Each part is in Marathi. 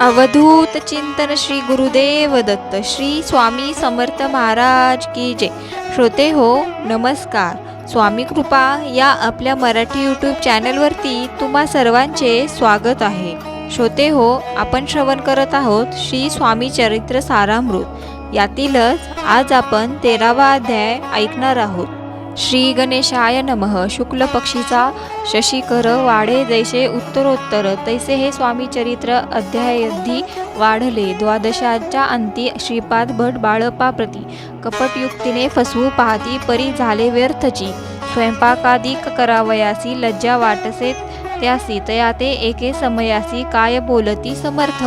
अवधूत चिंतन श्री गुरुदेव दत्त श्री स्वामी समर्थ महाराज की जय। श्रोते हो नमस्कार। स्वामी कृपा या आपल्या मराठी यूट्यूब चॅनलवरती तुम्हा सर्वांचे स्वागत आहे। श्रोते हो, आपण श्रवण करत आहोत श्री स्वामी चरित्र सारामृत। यातीलच आज आपण 13वा अध्याय ऐकणार आहोत। श्री गणेशाय नमः। शुक्ल पक्षीचा शशिकर वाढे जैसे उत्तरोत्तर तैसे हे स्वामी चरित्र अध्यायाधी वाढले। द्वादशाच्या अंती श्रीपाद भट बाळप्पाप्रती कपटयुक्तीने फसवू पाहती परी झाले व्यर्थची। स्वयंपाकादिक करावयासी लज्जा वाटसे त्यासी तया ते एके समयासी काय बोलती समर्थ।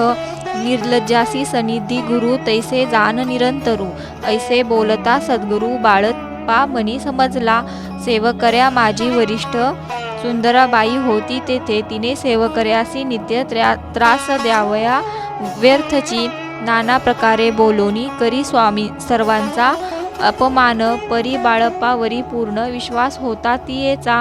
निर्लज्जासी सनिधी गुरु तैसे जान निरंतरू ऐसे बोलता सद्गुरु बाळप्पा मनी समजला। सेवकर्या माझी वरिष्ठ सुंदराबाई होती तेथे तिने सेवकर्यासी नित्य त्रास द्यावया व्यर्थची। नाना प्रकारे बोलोनी करी स्वामी सर्वांचा अपमान परी बाळप्पावरी पूर्ण विश्वास होता तियेचा।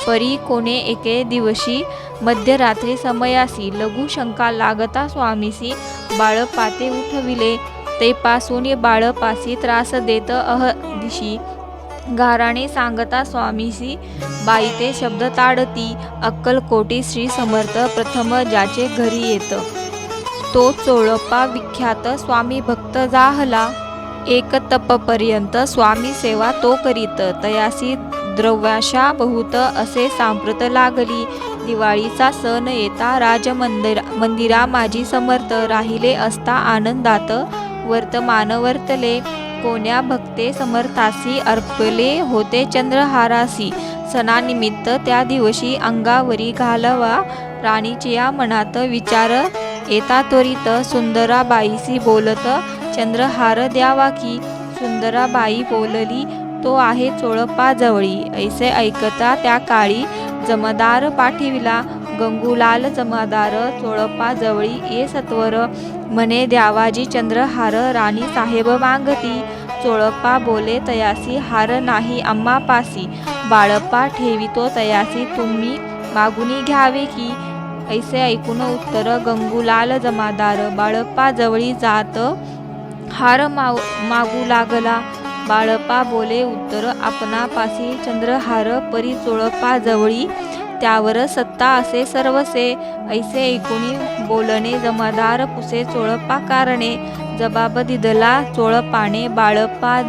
परी कोणे एके दिवशी मध्यरात्री समयासी लघु शंका लागता स्वामीसी बाळप्पाते उठविले। तेपासून बाळप्पासी त्रास देत अहदिशी गाराने सांगता स्वामीसी बाई ते शब्द ताडती। अक्कलकोटी श्री समर्थ प्रथम ज्याचे घरी येत तो चोळप्पा विख्यात स्वामी भक्त जाहला। एक तपपर्यंत स्वामी सेवा तो करीत तयासी द्रव्याशा बहुत असे सांप्रत लागली। दिवाळीचा सण येता मंदिरा माझी समर्थ राहिले असता आनंदात वर्तमान वर्तले। कोण्या भक्ते समर्थासी अर्पले होते चंद्रहारासी सणानिमित्त त्या दिवशी अंगावरी घालवा राणीच्या मनात विचार येता त्वरित सुंदराबाईसी बोलत चंद्रहार द्यावा की। सुंदराबाई बोलली तो आहे चोळप्पा जवळी ऐसे ऐकता त्या काळी जमादार पाठविला। गंगूलाल जमादार चोळप्पा जवळी ये सत्वर मने द्यावाजी चंद्रहार राणी साहेब मागती। चोळप्पा बोले तयासी हार नाही आम्हापासी बाळप्पा ठेवितो तयासी तुम्ही मागुनी घ्यावे की। ऐसे ऐकून उत्तर गंगूलाल जमादार बाळप्पा जवळी जात हार मागू लागला। बाळप्पा बोले उत्तर आपणापासी चंद्रहार परी चोळप्पा जवळी त्यावर सत्ता असे सर्वसे। ऐसे ऐकुनी बोलणे जमादार पुसे चोळप्पा कारणे जबाब दिदला चोळप्पाने बाळप्पा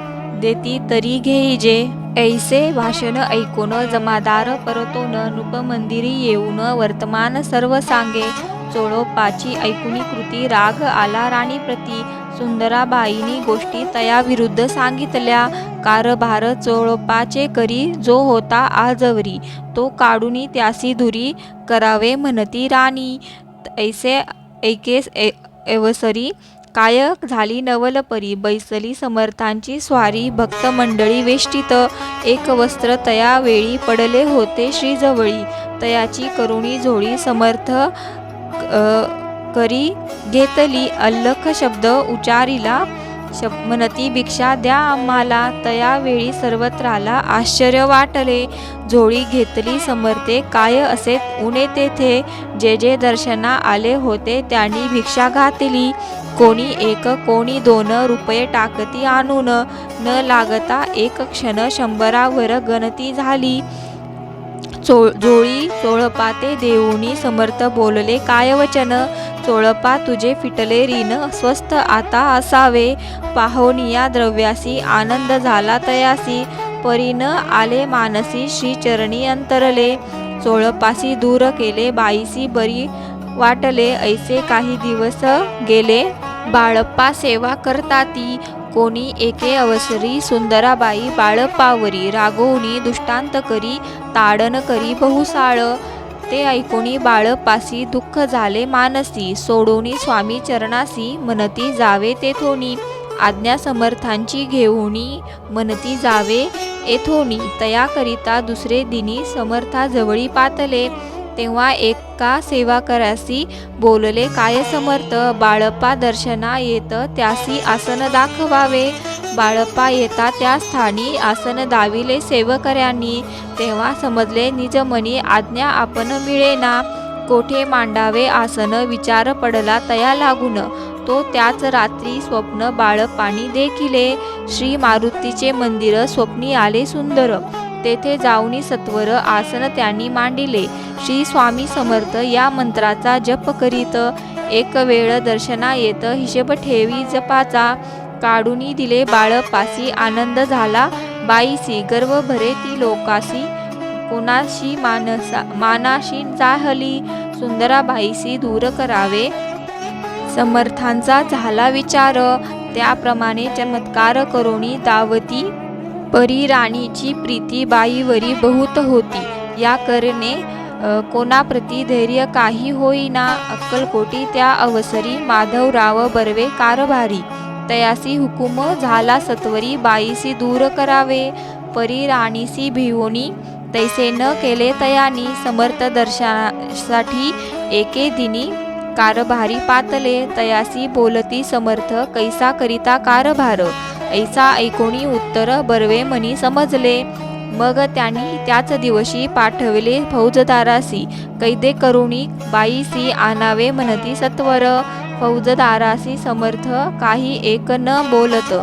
देती तरी घेईजे। ऐसे भाषण ऐकून जमादार परतोन नृपमंदिरी येऊन वर्तमान सर्व सांगे। चोळप्पाची ऐकुनी कृती राग आला राणीप्रती। सुंदराबाईनी गोष्टी तया विरुद्ध सांगितल्या। कारभार चोळप्पाचे करी जो होता आजवरी तो काढूनी त्यासी दुरी करावे म्हणती राणी। ऐसे ऐकेस अवसरी काय झाली नवलपरी बैसली समर्थांची स्वारी भक्त मंडळी वेष्टित। एक वस्त्र तया वेळी पडले होते श्रीजवळी तयाची करुणी झोळी समर्थ करी घेतली। अल्लख शब्द उच्चारिला म्हणती भिक्षा द्या आम्हाला तया वेळी सर्वत्राला आश्चर्य वाटले। झोळी घेतली समर्थे काय असे उणे तेथे जे जे दर्शना आले होते त्यांनी भिक्षा घातली। कोणी एक कोणी 2 रुपये टाकती आणून न लागता एक क्षण 100वर गणती झाली। झोळी चोळप्पा ते देऊनी समर्थ बोलले काय वचन। चोळप्पा तुझे फिटले ऋण स्वस्थ आता असावे। पाहोनिया द्रव्यासी आनंद झाला तयासी परीन आले मानसी श्रीचरणी अंतरले। चोळप्पासी दूर केले बाईसी बरी वाटले। ऐसे काही दिवस गेले बाळप्पा सेवा करताती। कोणी एके अवसरी सुंदराबाई बाळप्पावरी रागवूनी दुष्टांत करी ताडन करी बहुसाळ। ते ऐकुनी बाळप्पासी दुःख झाले मानसी सोडूनी स्वामी चरणासी म्हणती जावे तेथोनी। आज्ञा समर्थांची घेऊनी म्हणती जावे येथोनी तयाकरिता दुसरे दिनी समर्थाजवळी पातले। तेव्हा एका सेवाकरासी बोलले काय समर्थ बाळप्पा दर्शना येत त्यासी आसन दाखवावे। बाळप्पा येता त्या स्थानी आसन दाविले सेवकऱ्यांनी। तेव्हा समजले निजमनी आज्ञा आपण मिळेना। कोठे मांडावे आसन विचार पडला तया लागून, तो त्याच रात्री स्वप्न बाळप्पानी देखिले. श्री मारुतीचे मंदिर स्वप्नी आले सुंदर, तेथे जाऊनी सत्वर आसन त्यांनी मांडिले. श्री स्वामी समर्थ या मंत्राचा जप करीत, एक वेळ दर्शना येत हिशेब ठेवी जपाचा. काढूनी दिले बाळप्पासी आनंद झाला बाईसी, गर्व भरे ती लोकासी कोणाशी मानाशी जाहली. सुंदराबाईसी दूर करावे समर्थांचा झाला विचार, त्याप्रमाणे चमत्कार करोनी दावती. परी राणीची प्रीती बाईवरी बहुत होती, या करणे कोणाप्रती धैर्य काही होईना. अक्कलकोटी त्या अवसरी माधवराव बर्वे कारभारी, तयासी हुकुम झाला सत्वरी बाईसी दूर करावे. परी राणीसी भिवोनी तैसे न केले तयानी, समर्थ दर्शनासाठी एके दिनी कारभारी पातले. तयासी बोलती समर्थ कैसा करिता कारभार, ऐसा ऐकोणी उत्तर बर्वे मनी समजले. मग त्यांनी त्याच दिवशी पाठविले फौजदारासी, कैदे करुणी बाईसी आणावे म्हणती सत्वर. फौजदारासी समर्थ काही एक न बोलत,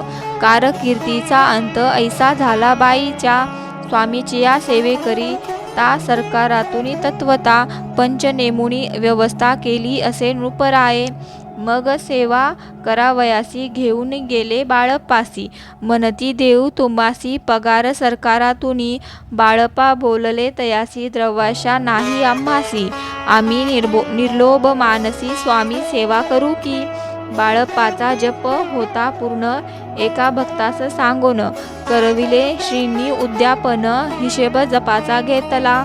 कारकीर्तीचा अंत ऐसा झाला बाईच्या. स्वामीचिया सेवेकरी ता सरकारातून तत्वता, पंच नेमुनी व्यवस्था केली असे नृपराये. मग सेवा करावयासी घेऊन गेले बाळप्पासी, म्हणती देऊ तुम्हासी पगार सरकारातूनी. बाळप्पा बोलले तयासी द्रव्याशा नाही आम्हासी, आम्ही निर्लोभ मानसी स्वामी सेवा करू की. बाळप्पाचा जप होता पूर्ण एका भक्तास सांगून, करविले श्रींनी उद्यापन हिशेब जपाचा घेतला.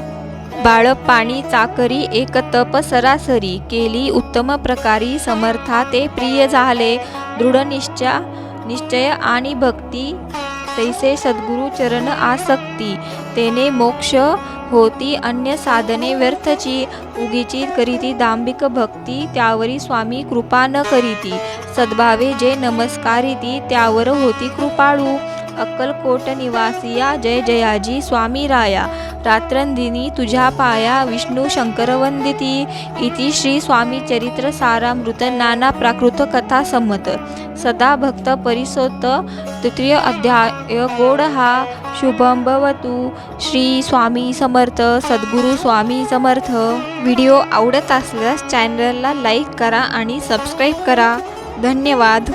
बाळप्पानी चाकरी एक तप सरासरी केली उत्तम प्रकारी, समर्था ते प्रिय झाले. दृढ निश्चय आणि भक्ती तैसे सद्गुरु चरण आसक्ती, तेने मोक्ष होती अन्य साधने व्यर्थची. उगीची करीती दांभिक भक्ती, त्यावरी स्वामी कृपा न करीती. सद्भावे जे नमस्कारिती, त्यावर होती कृपाळू. अक्कलकोट निवासिया जय जयाजी स्वामी राया, रात्रंदिनी तुझ्या पाया विष्णू शंकर वंदिती. इति श्री स्वामी चरित्र सारामृत नाना प्राकृत कथा संमत. सदा भक्त परिसोत तृतीय अध्याय गोड हा. शुभम भवतु. श्री स्वामी समर्थ. सद्गुरु स्वामी समर्थ. व्हिडिओ आवडत असल्यास चॅनलला लाईक करा आणि सबस्क्राईब करा. धन्यवाद.